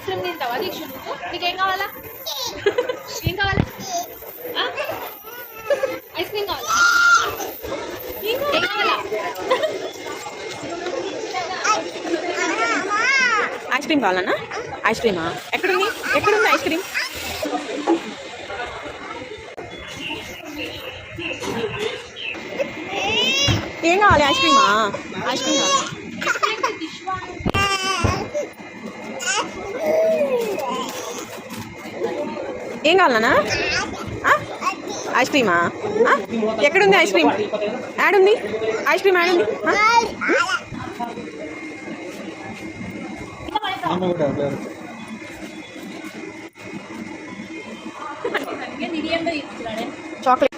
Cream తింటావా దీక్ష నువ్వు? నీకేం కావాలా? ఏం కావాలా? ఐస్ క్రీమ్ కావాలా? ఏం కావాలా? ఐస్ క్రీమ్ కావాలన్నా? ఐస్ క్రీమా? ఎక్కడుంది ఐస్ క్రీమ్? ఏం కావాలి? ఐస్ క్రీమా? ఐస్ క్రీమ్ కావాలి. ఏం కావాలన్నా? ఐస్ క్రీమా? ఎక్కడుంది ఐస్ క్రీమ్? యాడుంది ఐస్ క్రీమ్? యాడుంది? చాక్లెట్